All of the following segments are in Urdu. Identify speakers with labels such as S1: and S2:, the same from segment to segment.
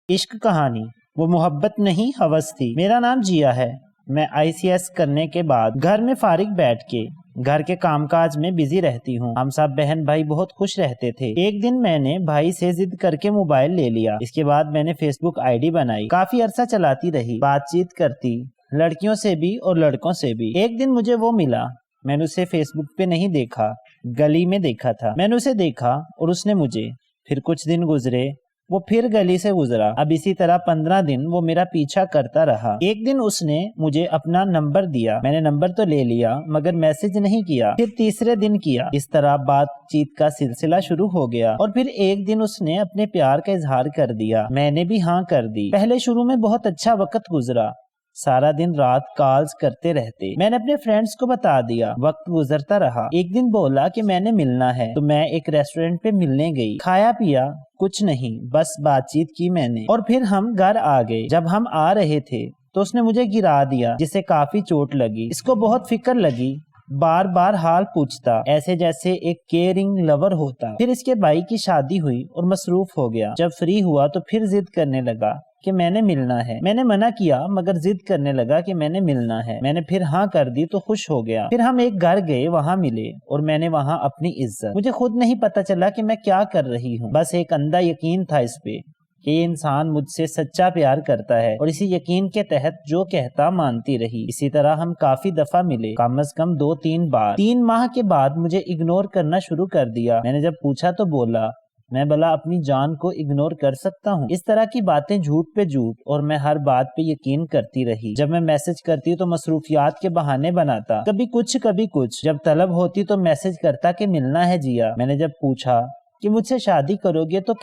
S1: عشق کہانی وہ محبت نہیں ہوس تھی۔ میرا نام جیا ہے۔ میں ICS کرنے کے بعد گھر میں فارغ بیٹھ کے گھر کے کام کاج میں بزی رہتی ہوں۔ ہم سب بہن بھائی بہت خوش رہتے تھے۔ ایک دن میں نے بھائی سے ضد کر کے موبائل لے لیا۔ اس کے بعد میں نے فیس بک ID بنائی، کافی عرصہ چلاتی رہی، بات چیت کرتی، لڑکیوں سے بھی اور لڑکوں سے بھی۔ ایک دن مجھے وہ ملا، میں نے اسے فیس بک پہ نہیں دیکھا، گلی میں دیکھا تھا۔ میں نے اسے دیکھا اور اس نے مجھے۔ پھر کچھ دن گزرے، وہ پھر گلی سے گزرا۔ اب اسی طرح 15 دن وہ میرا پیچھا کرتا رہا۔ ایک دن اس نے مجھے اپنا نمبر دیا، میں نے نمبر تو لے لیا مگر میسج نہیں کیا۔ پھر تیسرے دن کیا۔ اس طرح بات چیت کا سلسلہ شروع ہو گیا اور پھر ایک دن اس نے اپنے پیار کا اظہار کر دیا، میں نے بھی ہاں کر دی۔ پہلے شروع میں بہت اچھا وقت گزرا، سارا دن رات کالز کرتے رہتے۔ میں نے اپنے فرینڈز کو بتا دیا، وقت گزرتا رہا۔ ایک دن بولا کہ میں نے ملنا ہے تو میں ایک ریسٹورینٹ پہ ملنے گئی۔ کھایا پیا کچھ نہیں، بس بات چیت کی میں نے اور پھر ہم گھر آ گئے۔ جب ہم آ رہے تھے تو اس نے مجھے گرا دیا جسے کافی چوٹ لگی۔ اس کو بہت فکر لگی، بار بار حال پوچھتا، ایسے جیسے ایک کیئرنگ لور ہوتا۔ پھر اس کے بھائی کی شادی ہوئی اور مصروف ہو گیا۔ جب فری ہوا تو پھر ضد کرنے لگا کہ میں نے ملنا ہے۔ میں نے منع کیا مگر ضد کرنے لگا کہ میں نے ملنا ہے۔ میں نے پھر ہاں کر دی تو خوش ہو گیا۔ پھر ہم ایک گھر گئے، وہاں ملے اور میں نے وہاں اپنی عزت۔ مجھے خود نہیں پتا چلا کہ میں کیا کر رہی ہوں، بس ایک اندھا یقین تھا اس پہ کہ یہ انسان مجھ سے سچا پیار کرتا ہے، اور اسی یقین کے تحت جو کہتا مانتی رہی۔ اسی طرح ہم کافی دفعہ ملے، کم از کم 2-3 بار۔ 3 ماہ کے بعد مجھے اگنور کرنا شروع کر دیا۔ میں نے جب پوچھا تو بولا، میں بھلا اپنی جان کو اگنور کر سکتا ہوں؟ اس طرح کی باتیں جھوٹ پہ جھوٹ، اور میں ہر بات پہ یقین کرتی رہی۔ جب میں میسج کرتی تو مصروفیات کے بہانے بناتا، کبھی کچھ۔ جب طلب ہوتی تو میسج کرتا کہ ملنا ہے جیا۔ میں نے جب پوچھا کہ مجھ سے شادی کرو گے تو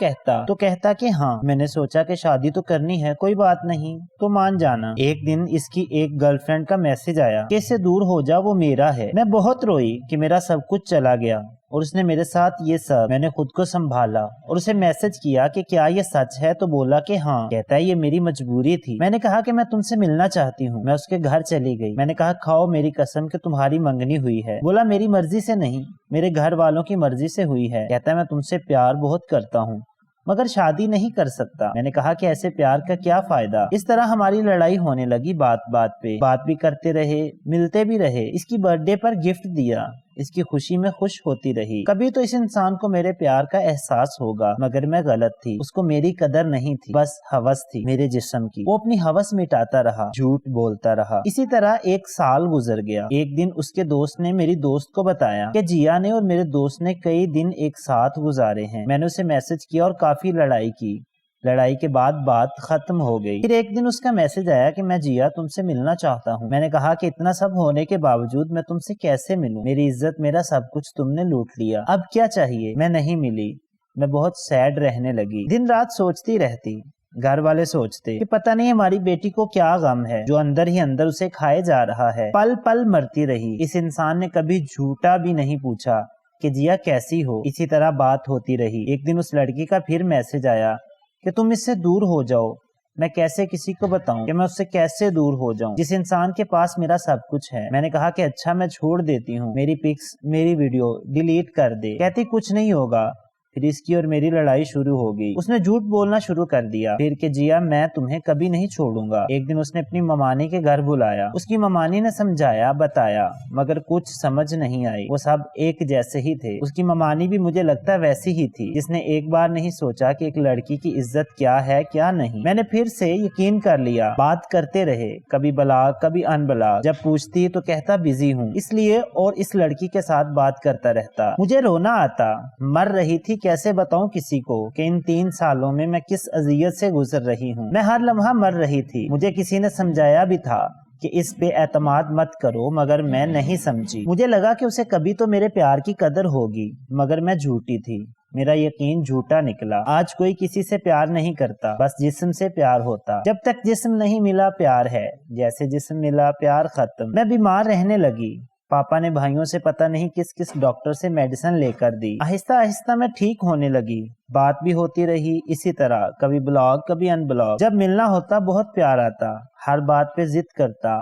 S1: کہتا کہ ہاں۔ میں نے سوچا کہ شادی تو کرنی ہے، کوئی بات نہیں تو مان جانا۔ ایک دن اس کی ایک گرل فرینڈ کا میسج آیا کہ اس سے دور ہو جا، وہ میرا ہے۔ میں بہت روئی کہ میرا سب کچھ چلا گیا اور اس نے میرے ساتھ یہ سب۔ میں نے خود کو سنبھالا اور اسے میسج کیا کہ کیا یہ سچ ہے، تو بولا کہ ہاں۔ کہتا ہے یہ میری مجبوری تھی۔ میں نے کہا کہ میں تم سے ملنا چاہتی ہوں۔ میں اس کے گھر چلی گئی۔ میں نے کہا کھاؤ میری قسم کہ تمہاری منگنی ہوئی ہے۔ بولا میری مرضی سے نہیں، میرے گھر والوں کی مرضی سے ہوئی ہے۔ کہتا ہے میں تم سے پیار بہت کرتا ہوں مگر شادی نہیں کر سکتا۔ میں نے کہا کہ ایسے پیار کا کیا فائدہ؟ اس طرح ہماری لڑائی ہونے لگی بات پہ۔ بات بھی کرتے رہے، ملتے بھی رہے۔ اس کی برتھ ڈے پر گفٹ دیا، اس کی خوشی میں خوش ہوتی رہی۔ کبھی تو اس انسان کو میرے پیار کا احساس ہوگا مگر میں غلط تھی، اس کو میری قدر نہیں تھی، بس ہوس تھی میرے جسم کی۔ وہ اپنی ہوس مٹاتا رہا، جھوٹ بولتا رہا۔ اسی طرح 1 سال گزر گیا۔ ایک دن اس کے دوست نے میری دوست کو بتایا کہ جیا نے اور میرے دوست نے کئی دن ایک ساتھ گزارے ہیں۔ میں نے اسے میسج کیا اور کافی لڑائی کی۔ لڑائی کے بعد بات ختم ہو گئی۔ پھر ایک دن اس کا میسج آیا کہ میں جیا تم سے ملنا چاہتا ہوں۔ میں نے کہا کہ اتنا سب ہونے کے باوجود میں تم سے کیسے ملوں؟ میری عزت، میرا سب کچھ تم نے لوٹ لیا، اب کیا چاہیے؟ میں نہیں ملی۔ میں بہت سیڈ رہنے لگی، دن رات سوچتی رہتی۔ گھر والے سوچتے کہ پتہ نہیں ہماری بیٹی کو کیا غم ہے جو اندر ہی اندر اسے کھائے جا رہا ہے۔ پل پل مرتی رہی۔ اس انسان نے کبھی جھوٹا بھی نہیں پوچھا کہ جیا کیسی ہو۔ اسی طرح بات ہوتی رہی۔ ایک دن اس لڑکی کا پھر میسج آیا کہ تم اس سے دور ہو جاؤ۔ میں کیسے کسی کو بتاؤں کہ میں اس سے کیسے دور ہو جاؤں جس انسان کے پاس میرا سب کچھ ہے؟ میں نے کہا کہ اچھا میں چھوڑ دیتی ہوں، میری پکس، میری ویڈیو ڈیلیٹ کر دے۔ کہتی کچھ نہیں ہوگا۔ پھر اس کی اور میری لڑائی شروع ہو گئی۔ اس نے جھوٹ بولنا شروع کر دیا پھر کہ جیا میں تمہیں کبھی نہیں چھوڑوں گا۔ ایک دن اس نے اپنی ممانی کے گھر بلایا۔ اس کی ممانی نے سمجھایا، بتایا مگر کچھ سمجھ نہیں آئی۔ وہ سب ایک جیسے ہی تھے۔ اس کی ممانی بھی مجھے لگتا ہے ویسی ہی تھی جس نے ایک بار نہیں سوچا کہ ایک لڑکی کی عزت کیا ہے کیا نہیں۔ میں نے پھر سے یقین کر لیا۔ بات کرتے رہے، کبھی بلاگ کبھی ان بلاگ۔ جب پوچھتی تو کہتا بزی ہوں، اس لیے اور اس لڑکی کے ساتھ بات کرتا رہتا۔ مجھے رونا آتا، مر رہی تھی۔ کیسے بتاؤں کسی کو کہ ان 3 سالوں میں میں کس اذیت سے گزر رہی ہوں؟ میں ہر لمحہ مر رہی تھی۔ مجھے کسی نے سمجھایا بھی تھا کہ اس پہ اعتماد مت کرو مگر میں نہیں سمجھی۔ مجھے لگا کہ اسے کبھی تو میرے پیار کی قدر ہوگی مگر میں جھوٹی تھی، میرا یقین جھوٹا نکلا۔ آج کوئی کسی سے پیار نہیں کرتا، بس جسم سے پیار ہوتا۔ جب تک جسم نہیں ملا پیار ہے، جیسے جسم ملا پیار ختم۔ میں بیمار رہنے لگی۔ پاپا نے بھائیوں سے پتہ نہیں کس کس ڈاکٹر سے میڈیسن لے کر دی۔ آہستہ آہستہ میں ٹھیک ہونے لگی۔ بات بھی ہوتی رہی اسی طرح، کبھی بلاگ کبھی ان بلاگ۔ جب ملنا ہوتا بہت پیار آتا، ہر بات پہ ضد کرتا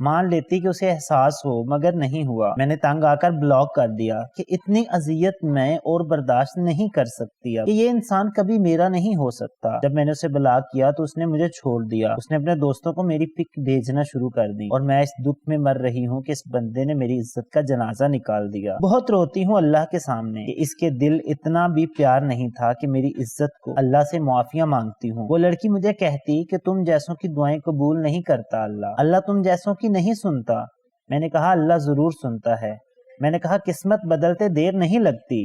S1: مان لیتی کہ اسے احساس ہو، مگر نہیں ہوا۔ میں نے تنگ آ کر بلاک کر دیا کہ اتنی اذیت میں اور برداشت نہیں کر سکتی اب، کہ یہ انسان کبھی میرا نہیں ہو سکتا۔ جب میں نے اسے بلاک کیا تو اس نے مجھے چھوڑ دیا۔ اس نے اپنے دوستوں کو میری پک بھیجنا شروع کر دی اور میں اس دکھ میں مر رہی ہوں کہ اس بندے نے میری عزت کا جنازہ نکال دیا۔ بہت روتی ہوں اللہ کے سامنے کہ اس کے دل اتنا بھی پیار نہیں تھا کہ میری عزت کو اللہ سے معافیاں مانگتی ہوں۔ وہ لڑکی مجھے کہتی کہ تم جیسوں کی دعائیں قبول نہیں کرتا اللہ تم جیسوں کی نہیں سنتا۔ میں نے کہا اللہ ضرور سنتا ہے۔ میں نے کہا قسمت بدلتے دیر نہیں لگتی،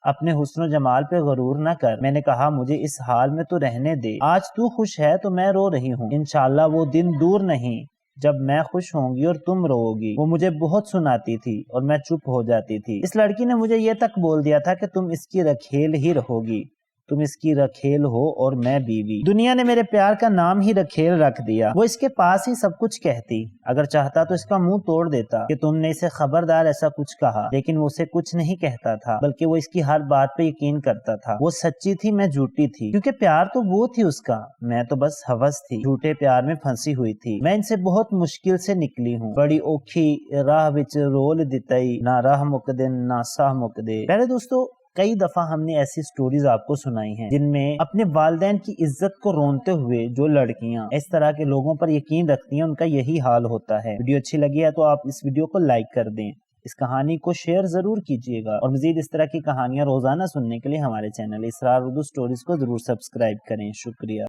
S1: اپنے حسن و جمال پہ غرور نہ کر۔ میں نے کہا مجھے اس حال میں تو رہنے دے، آج تو خوش ہے تو میں رو رہی ہوں، انشاءاللہ وہ دن دور نہیں جب میں خوش ہوں گی اور تم رو گی۔ وہ مجھے بہت سناتی تھی اور میں چپ ہو جاتی تھی۔ اس لڑکی نے مجھے یہ تک بول دیا تھا کہ تم اس کی رکھیل ہی رہو گی، تم اس کی رکھیل ہو اور میں بیوی۔ دنیا نے میرے پیار کا نام ہی رکھیل رکھ دیا۔ وہ اس کے پاس ہی سب کچھ کہتی، اگر چاہتا تو اس کا منہ توڑ دیتا کہ تم نے اسے خبردار ایسا کچھ کہا، لیکن وہ اسے کچھ نہیں کہتا تھا، بلکہ وہ اس کی ہر بات پہ یقین کرتا تھا۔ وہ سچی تھی، میں جھوٹی تھی، کیونکہ پیار تو وہ تھی اس کا، میں تو بس ہوس تھی، جھوٹے پیار میں پھنسی ہوئی تھی۔ میں ان سے بہت مشکل سے نکلی ہوں، بڑی اوکھی راہ وچ رول دتئی، نہ راہ مکدے نہ ساہ مکدے۔ پہلے دوستو کئی دفعہ ہم نے ایسی سٹوریز آپ کو سنائی ہیں جن میں اپنے والدین کی عزت کو رونتے ہوئے جو لڑکیاں اس طرح کے لوگوں پر یقین رکھتی ہیں ان کا یہی حال ہوتا ہے۔ ویڈیو اچھی لگی ہے تو آپ اس ویڈیو کو لائک کر دیں، اس کہانی کو شیئر ضرور کیجیے گا، اور مزید اس طرح کی کہانیاں روزانہ سننے کے لیے ہمارے چینل اسرار اردو سٹوریز کو ضرور سبسکرائب کریں۔ شکریہ۔